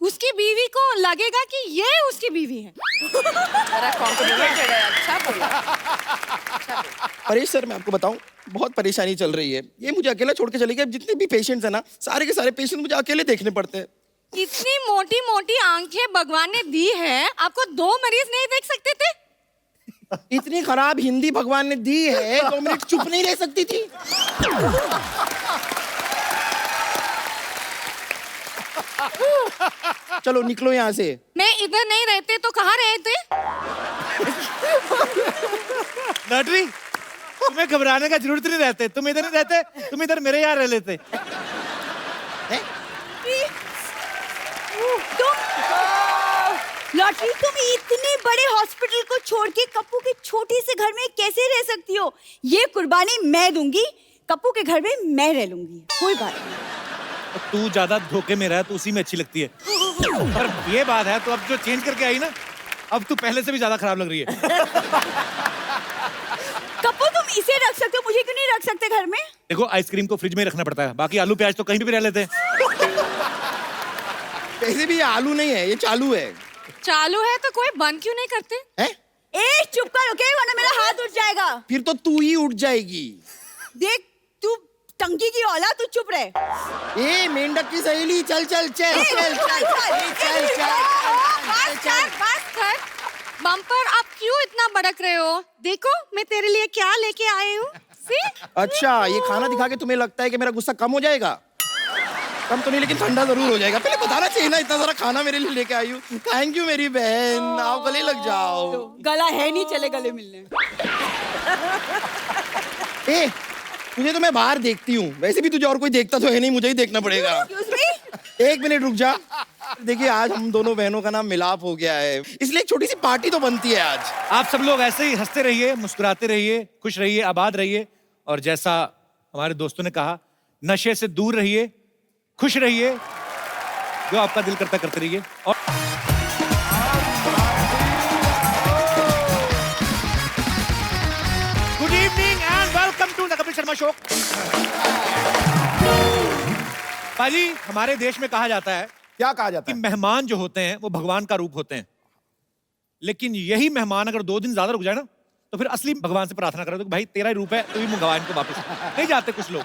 उसकी बीवी को लगेगा कि ये उसकी बीवी है। अच्छा बोला। परेश सर, मैं आपको बताऊं, बहुत परेशानी चल रही है। ये मुझे अकेला छोड़ के चली गई। जितने भी पेशेंट्स हैं ना, सारे के सारे पेशेंट मुझे अकेले देखने पड़ते हैं। इतनी मोटी मोटी आंखें भगवान ने दी है, आपको 2 मरीज नहीं देख सकते थे? इतनी खराब हिंदी भगवान ने दी है, 2 मिनट चुप नहीं रह सकती थी? चलो निकलो यहाँ से। मैं इधर नहीं रहते तो कहाँ रहते? लॉटरी, तुम्हें घबराने का जरूरत नहीं रहते। तुम इधर नहीं रहते, तुम इधर मेरे यहाँ रह लेते। लॉटरी, तुम इतने बड़े हॉस्पिटल को छोड़ के कप्पू के छोटे से घर में कैसे रह सकती हो? ये कुर्बानी मैं दूंगी, कप्पू के घर में मैं रह लूंगी। कोई बात नहीं। तू ज्यादा धोखे में रह तो उसी में अच्छी लगती है। पर ये बात है, तो अब जो चेंज करके आई ना, अब तू पहले से भी ज्यादा खराब लग रही है। कप्पू, तुम इसे रख सकते हो, मुझे क्यों नहीं रख सकते घर में? देखो, आइसक्रीम को फ्रिज में ही रखना पड़ता है, बाकी आलू प्याज तो कहीं भी रह लेते हैं। वैसे भी ये आलू नहीं है, ये चालू है। चालू है तो कोई बंद क्यों नहीं करते? हैं? ए, चुप कर, ओके? वरना मेरा हाथ उठ जाएगा। फिर तो तू ही उठ जाएगी। देख, तू टंकी की औलाद, तू चुप रहे। ए, मेंढक की सहेली, चल चल चल चल चल चल चल। बस कर। बम्पर, आप क्यों इतना भड़क रहे हो? देखो, मैं तेरे लिए क्या लेके आई हूँ। अच्छा, ये खाना दिखा के तुम्हें लगता है कि मेरा गुस्सा कम हो जाएगा? कम तो नहीं, लेकिन ठंडा जरूर हो जाएगा। पहले बताना चाहिए ना, इतना सारा खाना मेरे लिए लेके आई हूँ। थैंक यू मेरी बहन, आओ गले लग जाओ। गला है नहीं, चले गले मिलने। ए, तुझे तो मैं बाहर देखती हूँ, वैसे भी तुझे और कोई देखता तो है नहीं, मुझे ही देखना पड़ेगा। एक मिनट रुक जा। देखिए, आज हम दोनों बहनों का नाम मिलाप हो गया है, इसलिए एक छोटी सी पार्टी तो बनती है आज। आप सब लोग ऐसे ही हंसते रहिए, मुस्कुराते रहिए, खुश रहिए, आबाद रहिए, और जैसा हमारे दोस्तों ने कहा, नशे से दूर रहिए, खुश रहिए, जो आपका दिल करता करते रहिए। और good evening and welcome to the Kapil Sharma show. भाजी, हमारे देश में कहा जाता है, क्या कहा जाता है? कि मेहमान जो होते हैं वो भगवान का रूप होते हैं, लेकिन यही मेहमान अगर 2 दिन ज्यादा रुक जाए ना, तो फिर असली भगवान से प्रार्थना करो कि भाई तेरा ही रूप है, तू ही मंगवा इनको वापस। नहीं जाते कुछ लोग।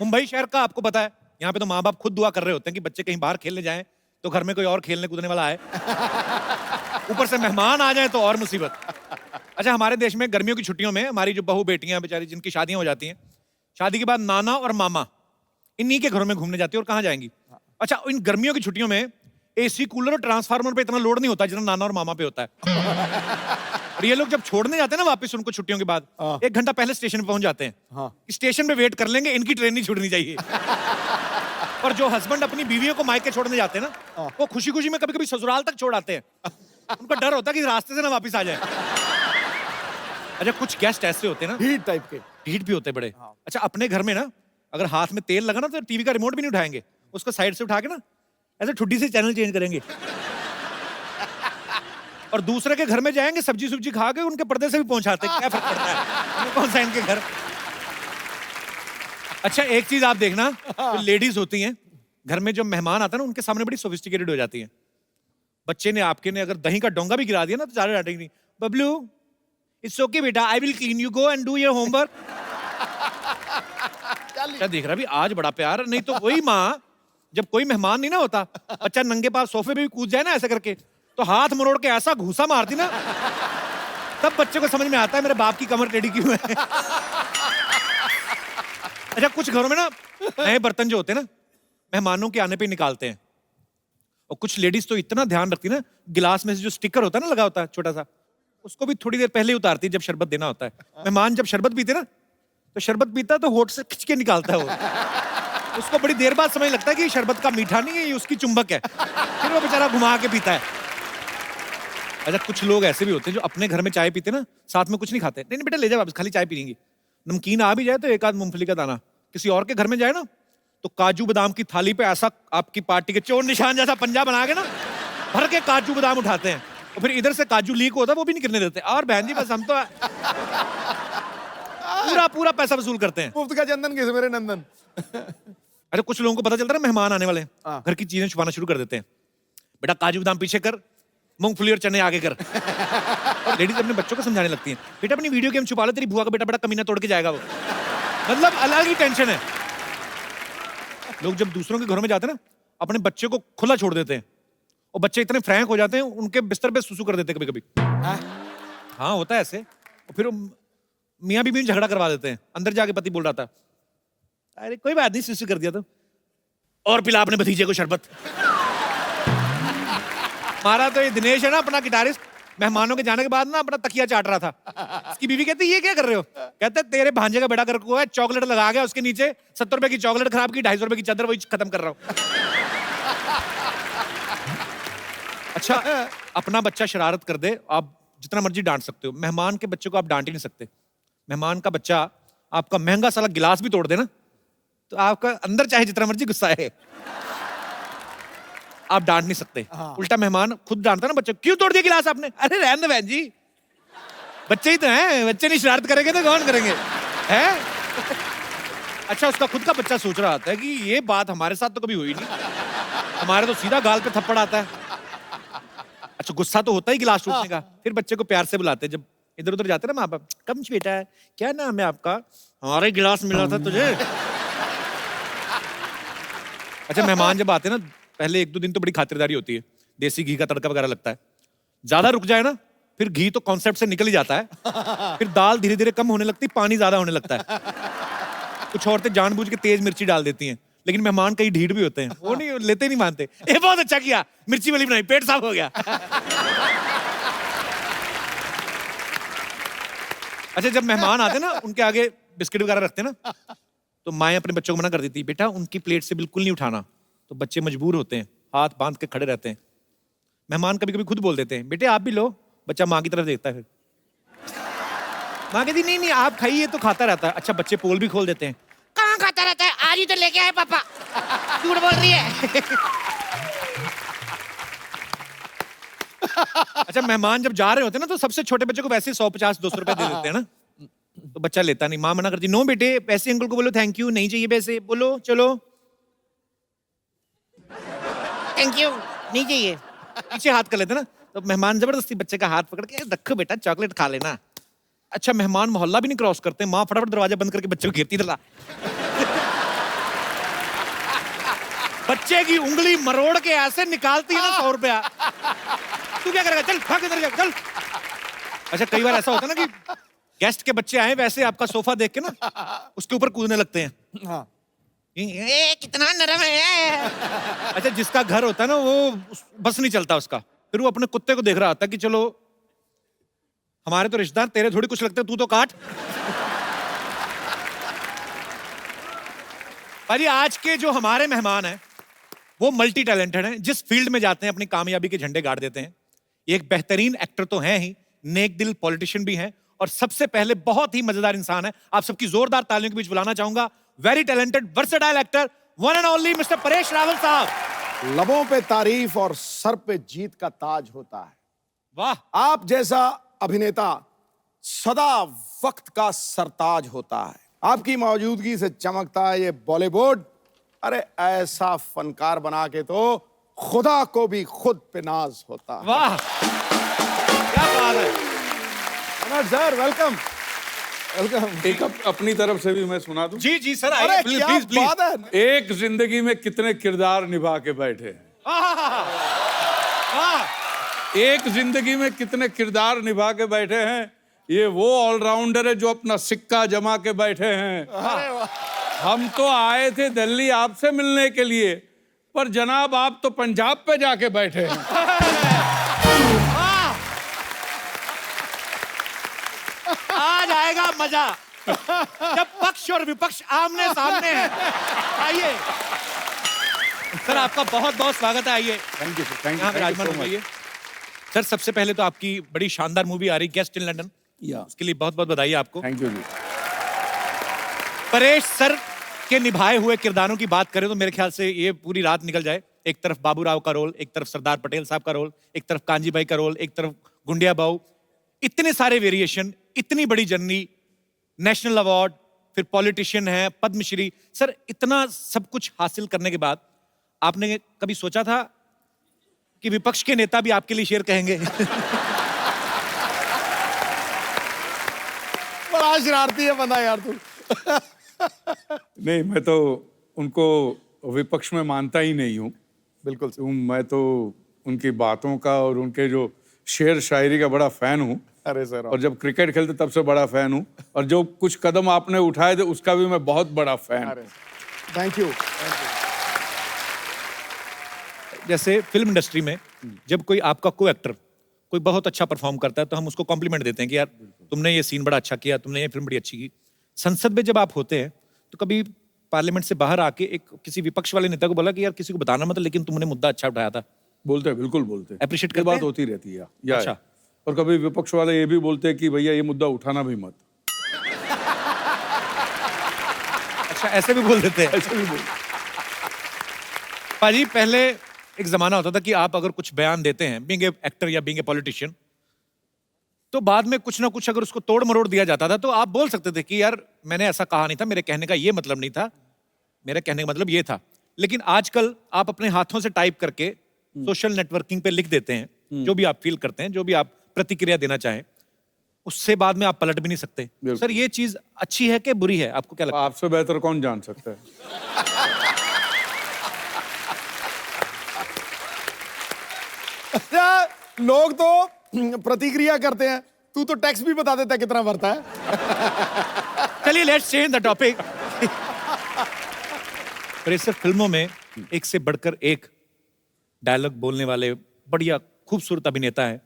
मुंबई शहर का आपको पता है, यहाँ पे तो माँ बाप खुद दुआ कर रहे होते हैं कि बच्चे कहीं बाहर खेलने जाएं तो घर में कोई और खेलने कूदने वाला आए, ऊपर से मेहमान आ जाए तो और मुसीबत। अच्छा, हमारे देश में गर्मियों की छुट्टियों में हमारी जो बहू बेटियां बेचारी जिनकी शादियां हो जाती हैं, शादी के बाद नाना और मामा इन्हीं के घरों में घूमने जाती है। और कहाँ जाएंगी? अच्छा, इन गर्मियों की छुट्टियों में एसी कूलर और ट्रांसफार्मर पे इतना लोड नहीं होता जितना नाना और मामा पे होता है। और ये लोग जब छोड़ने जाते हैं ना वापस उनको छुट्टियों के बाद, 1 घंटा पहले स्टेशन पे पहुंच जाते हैं। स्टेशन पे वेट कर लेंगे, इनकी ट्रेन नहीं छूटनी चाहिए। और जो हस्बैंड अपनी बीवियों को मायके छोड़ने जाते हैं ना, वो खुशी खुशी में कभी कभी ससुराल तक छोड़ आते हैं। उनको डर होता है कि रास्ते से ना वापस आ जाए। अच्छा, कुछ गेस्ट ऐसे होते हैं ना, हीट टाइप के, हीट भी होते हैं बड़े। अच्छा, अपने घर में ना अगर हाथ में तेल लगा ना तो टीवी का रिमोट भी नहीं उठाएंगे, उसको साइड से उठा के ना ऐसे ठुड्डी से चैनल चेंज करेंगे। और दूसरे के घर में जाएंगे, सब्जी सुब्जी खा के उनके पर्दे से भी पहुंचाते हैं। क्या फर्क पड़ता है, कौन सा इनके घर। अच्छा, एक चीज आप देखना, तो लेडीज होती हैं घर में, जो मेहमान आता है ना उनके सामने बड़ी सोफिस्टिकेटेड हो जाती हैं। बच्चे ने आपके ने अगर दही का डोंगा भी गिरा दिया ना तो ज्यादा डांटेंगे नहीं। बबलू, इट्स ओके बेटा, I will clean, you go and do your homework. क्या देख रहा भी, आज बड़ा प्यार। नहीं तो वही माँ, जब कोई मेहमान नहीं ना होता, बच्चा नंगे पाँव सोफे पे भी कूद जाए ना ऐसा करके, तो हाथ मरोड़ के ऐसा घूसा मारती ना, तब बच्चे को समझ में आता है मेरे बाप की कमर टेढ़ी क्यों है। अच्छा, कुछ घरों में ना नए बर्तन जो होते हैं ना मेहमानों के आने पे निकालते हैं। और कुछ लेडीज तो इतना ध्यान रखती ना, गिलास में से जो स्टिकर होता है ना लगा होता है छोटा सा, उसको भी थोड़ी देर पहले ही उतारती है जब शरबत देना होता है। मेहमान जब शरबत पीते ना, तो शरबत पीता तो होठ से खिंच के निकालता है वो। उसको बड़ी देर बाद समझ लगता है कि शरबत का मीठा नहीं है, ये उसकी चुंबक है। फिर वो बेचारा घुमा के पीता है। अच्छा, कुछ लोग ऐसे भी होते हैं जो अपने घर में चाय पीते ना, साथ में कुछ नहीं खाते। नहीं बेटा ले जा वापस, खाली चाय पी लेंगे। नमकीन आ भी जाए तो एक आध मूंगफली का दाना। किसी और के घर में जाए ना तो काजू बादाम की थाली पे ऐसा आपकी पार्टी के चोर निशान जैसा पंजा बना के ना भर के काजू बादाम उठाते हैं, और फिर इधर से काजू लीक होता है वो भी नहीं गिरने देते। और बहन जी बस हम तो पूरा पैसा वसूल करते हैं। मुफ्त का चंदन किसे मेरे नंदन। अरे कुछ लोगों को पता चलता है ना मेहमान आने वाले हैं, घर की चीजें छुपाना शुरू कर देते हैं। बेटा काजू बादाम पीछे कर, मूंगफली और चने आगे कर। और लेडीज अपने बच्चों को समझाने लगती हैं, बेटा अपनी वीडियो गेम छुपा लो, तेरी बुआ का बेटा बड़ा कमीना तोड़ के जाएगा वो। मतलब अलग ही टेंशन है। लोग जब दूसरों के घरों में जाते हैं ना, अपने बच्चे को खुला छोड़ देते हैं, और बच्चे इतने फ्रैंक हो जाते हैं उनके बिस्तर पे सुसु कर देते हैं कभी कभी। हाँ होता है ऐसे। और फिर मियाँ बीवी झगड़ा करवा देते हैं। अंदर जाके पति बोल रहा था, अरे कोई बात नहीं, सुसु कर दिया तो, और पिला अपने भतीजे को शरबत। हमारा तो ये दिनेश है ना, अपना गिटारिस्ट, मेहमानों के जाने के बाद ना अपना तकिया चाट रहा था। उसकी बीवी कहती ये क्या कर रहे हो? कहते तेरे भांजे का बेटा कर को है, चॉकलेट लगा गया उसके नीचे, 70 रुपए की चॉकलेट खराब की, 250 रुपए की चादर, वही खत्म कर रहा हूं। अच्छा, अपना बच्चा शरारत कर दे, आप जितना मर्जी डांट सकते हो, मेहमान के बच्चे को आप डांट ही नहीं सकते। मेहमान का बच्चा आपका महंगा साला गिलास भी तोड़ दे ना, तो आपका अंदर चाहे जितना मर्जी गुस्सा है, आप डांट नहीं सकते। उल्टा मेहमान खुद डांटता ना बच्चे, क्यों तोड़ दिया गिलास आपने? अरे रहने दो बहन जी, बच्चे ही तो हैं, बच्चे नहीं शरारत करेंगे तो कौन करेंगे हैं? अच्छा, उसका खुद का बच्चा सोच रहा था कि ये बात हमारे साथ तो कभी हुई नहीं, हमारे तो सीधा गाल पे थप्पड़ आता है। अच्छा, गुस्सा तो होता ही गिलास टूटने का। फिर बच्चे को प्यार से बुलाते हैं, जब इधर उधर जाते ना माँ बाप, कम बेटा है, क्या नाम है आपका? हमारे गिलास मिला था तुझे। अच्छा, मेहमान जब आते हैं ना, पहले 1-2 दिन तो बड़ी खातिरदारी होती है, देसी घी का तड़का वगैरह लगता है। ज्यादा रुक जाए ना, फिर घी तो कॉन्सेप्ट से निकल ही जाता है। फिर दाल धीरे धीरे कम होने लगती, पानी ज्यादा होने लगता है। कुछ औरतें जानबूझ के तेज मिर्ची डाल देती हैं, लेकिन मेहमान कई ढीठ भी होते हैं, वो नहीं लेते, नहीं मानते। ये बहुत अच्छा किया, मिर्ची वाली बनाई, पेट साफ हो गया। अच्छा, जब मेहमान आते ना, उनके आगे बिस्किट वगैरह रखते ना, तो माएं अपने बच्चों को मना कर देती, बेटा उनकी प्लेट से बिल्कुल नहीं उठाना। तो बच्चे मजबूर होते हैं, हाथ बांध के खड़े रहते हैं। मेहमान कभी कभी खुद बोल देते हैं, बेटे आप भी लो। बच्चा माँ की तरफ देखता है, फिर माँ कहती नहीं नहीं आप खाइए, तो खाता रहता है। अच्छा, बच्चे पोल भी खोल देते हैं, कहाँ खाता रहता है, आज ही तो लेके आए पापा, झूठ बोल रही है। अच्छा, मेहमान जब जा रहे होते हैं ना, तो सबसे छोटे बच्चे को वैसे 150-200 रुपए दे देते हैं ना, तो बच्चा लेता नहीं, माँ मना करती, नो बेटे पैसे अंकल को बोलो थैंक यू, नहीं चाहिए पैसे, बोलो चलो थैंक यू, नहीं चाहिए। पीछे हाथ कर लेते ना, तो मेहमान जबरदस्ती बच्चे का हाथ पकड़ के, रखो बेटा चॉकलेट खा लेना। अच्छा, मेहमान मोहल्ला भी नहीं क्रॉस करते, माँ फटाफट दरवाजा बंद करके बच्चे को घेरती, बच्चे की उंगली मरोड़ के ऐसे निकालती है ना 100 रुपया, तू क्या करेगा? चल भाग इधर, चल। अच्छा, कई बार ऐसा होता है ना कि गेस्ट के बच्चे आए, वैसे आपका सोफा देख के ना उसके ऊपर कूदने लगते हैं। हाँ। ये कितना नरम है। अच्छा, जिसका घर होता है ना वो बस नहीं चलता उसका, फिर वो अपने कुत्ते को देख रहा होता है कि चलो हमारे तो रिश्तेदार, तेरे थोड़ी कुछ लगते, तू तो काट। भाई आज के जो हमारे मेहमान हैं वो मल्टी टैलेंटेड हैं, जिस फील्ड में जाते हैं अपनी कामयाबी के झंडे गाड़ देते हैं। एक बेहतरीन एक्टर तो हैं ही, नेक दिल पॉलिटिशियन भी हैं, और सबसे पहले बहुत ही मजेदार इंसान है। आप सबकी जोरदार तालियों के बीच बुलाना चाहूंगा very talented versatile actor one and only mister Paresh Rawal साहब। लबों पे तारीफ और सर पे जीत का ताज होता है। वाह। आप जैसा अभिनेता सदा वक्त का सरताज होता है। आपकी मौजूदगी से चमकता है ये बॉलीवुड। अरे ऐसा फनकार बना के तो खुदा को भी खुद पे नाज होता है। वाह, क्या बात है। Sir welcome welcome. एक अपनी तरफ से भी मैं सुना दूं? जी जी सर, अरे आइए क्या प्लीज प्लीज। बात है। एक जिंदगी में कितने किरदार निभा के बैठे हैं। एक जिंदगी में कितने किरदार निभा के बैठे हैं। ये वो ऑलराउंडर है जो अपना सिक्का जमा के बैठे हैं। हम तो आए थे दिल्ली आपसे मिलने के लिए, पर जनाब आप तो पंजाब पे जाके बैठे हैं। आज आएगा मजा जब पक्ष और विपक्ष आमने सामने हैं। आइए सर, आपका बहुत बहुत स्वागत है। आइए, थैंक यू सर, यहाँ पे राजमान होइए। सर, सबसे पहले तो आपकी बड़ी शानदार मूवी आ रही गेस्ट इन लंदन, उसके लिए बहुत बहुत बधाई आपको। Thank you ji. Paresh sir के निभाए हुए किरदारों की बात करें तो मेरे ख्याल से ये पूरी रात निकल जाए। एक तरफ बाबूराव का रोल, एक तरफ सरदार पटेल साहब का रोल, एक तरफ कांजी भाई का रोल, एक तरफ गुंडिया बाऊ, इतने सारे वेरिएशन, इतनी बड़ी जर्नी, नेशनल अवार्ड, फिर पॉलिटिशियन है, पद्मश्री। सर, इतना सब कुछ हासिल करने के बाद आपने कभी सोचा था कि विपक्ष के नेता भी आपके लिए शेर कहेंगे? बड़ा शरारती है बंदा यार तू। नहीं, मैं तो उनको विपक्ष में मानता ही नहीं हूँ। बिल्कुल। मैं तो उनकी बातों का और उनके जो शेर शायरी का बड़ा फैन हूँ। अरे सर, और जब क्रिकेट खेलते तब से बड़ा फैन हूँ, और जो कुछ कदम आपने उठाए थे उसका भी मैं बहुत बड़ा फैन हूँ। Thank you. जैसे फिल्म इंडस्ट्री में जब कोई आपका को एक्टर कोई बहुत अच्छा परफॉर्म करता है तो हम उसको कॉम्प्लीमेंट देते हैं कि यार तुमने ये सीन बड़ा अच्छा किया, तुमने ये फिल्म बड़ी अच्छी की। संसद में जब आप होते हैं तो कभी पार्लियामेंट से बाहर आके एक किसी विपक्ष वाले नेता को बोला कि यार किसी को बताना मत, लेकिन तुमने मुद्दा अच्छा उठाया था? बोलते हैं, बिल्कुल बोलते हैं। अप्रिशिएट ये करते बात हैं? होती रहती है या अच्छा। और कभी विपक्ष वाले ये भी बोलते हैं कि भैया ये मुद्दा उठाना भी मत। अच्छा, ऐसे भी बोल देते हैं? ऐसे भी बोल। पाजी, पहले एक जमाना होता था कि आप अगर कुछ बयान देते हैं बीइंग ए एक्टर या बीइंग ए पॉलिटिशियन, तो बाद में कुछ ना कुछ अगर उसको तोड़ मरोड़ दिया जाता था तो आप बोल सकते थे कि यार मैंने ऐसा कहा नहीं था, मेरे कहने का ये मतलब नहीं था, मेरे कहने का मतलब ये था। लेकिन आजकल आप अपने हाथों से टाइप करके सोशल नेटवर्किंग पे लिख देते हैं जो भी आप फील करते हैं, जो भी आप प्रतिक्रिया देना चाहें, उससे बाद में आप पलट भी नहीं सकते। सर, ये चीज अच्छी है कि बुरी है? आपको क्या लगता है? आपसे बेहतर कौन जान सकता है। लोग तो प्रतिक्रिया करते हैं, तू तो टैक्स भी बता देता है कितना भरता है। चलिए लेट्स चेंज द टॉपिक। पर इस फिल्मों में एक से बढ़कर एक डायलॉग बोलने वाले बढ़िया खूबसूरत अभिनेता है।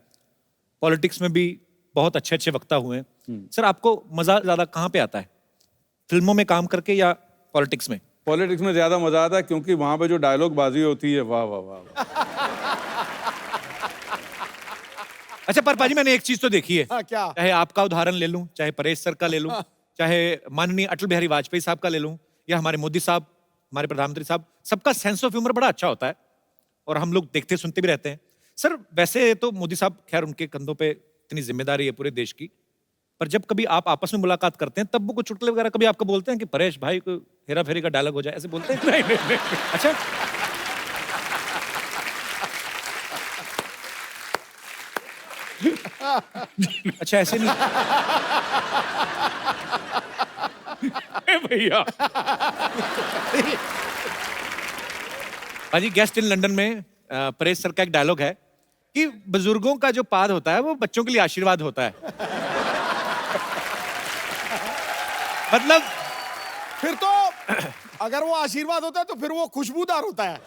पॉलिटिक्स में भी बहुत अच्छे अच्छे वक्ता हुए हैं। सर, आपको मजा ज्यादा कहाँ पे आता है, फिल्मों में काम करके या पॉलिटिक्स में? पॉलिटिक्स में ज्यादा मजा आता है क्योंकि वहां पे जो डायलॉग बाजी होती है, वाह वाह वाह वाह। अच्छा, पर पाजी मैंने एक चीज तो देखी है। हाँ, क्या? चाहे आपका उदाहरण ले लूं, चाहे परेश सर का ले लूं, चाहे माननीय अटल बिहारी वाजपेयी साहब का ले लूं, या हमारे मोदी साहब, हमारे प्रधानमंत्री साहब, सबका सेंस ऑफ ह्यूमर बड़ा अच्छा होता है और हम लोग देखते सुनते भी रहते हैं। सर, वैसे तो मोदी साहब, खैर उनके कंधों पे इतनी जिम्मेदारी है पूरे देश की, पर जब कभी आप आपस में मुलाकात करते हैं तब वो कुछ चुटकुले वगैरह कभी आपको बोलते हैं कि परेश भाई को हेरा फेरी का डायलॉग हो जाए, ऐसे बोलते हैं? नहीं। अच्छा, अच्छा ऐसे नहीं भैया। भाजी गेस्ट इन लंदन में परेश सर का एक डायलॉग है कि बुजुर्गों का जो पाद होता है वो बच्चों के लिए आशीर्वाद होता है। मतलब फिर तो अगर वो आशीर्वाद होता है तो फिर वो खुशबूदार होता है।